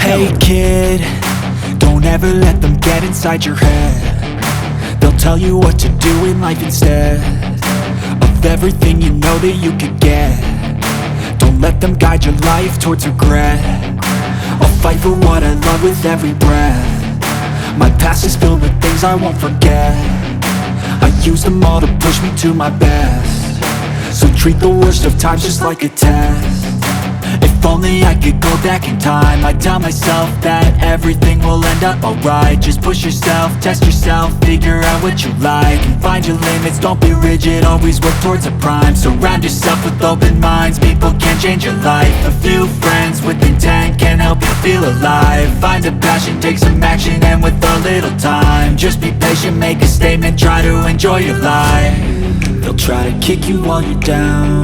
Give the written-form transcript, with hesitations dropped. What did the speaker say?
Hey kid, don't ever let them get inside your head. They'll tell you what to do in life instead of everything you know that you could get. Don't let them guide your life towards regret. I'll fight for what I love with every breath. My past is filled with things I won't forget. I use them all to push me to my best. So treat the worst of times just like a test. If only I could go back in time, I'd tell myself that everything will end up alright. Just push yourself, test yourself, figure out what you like, and find your limits, don't be rigid, always work towards a prime. Surround yourself with open minds, people can change your life. A few friends with intent can help you feel alive. Find a passion, take some action, and with a little time, just be patient, make a statement, try to enjoy your life. They'll try to kick you while you're down,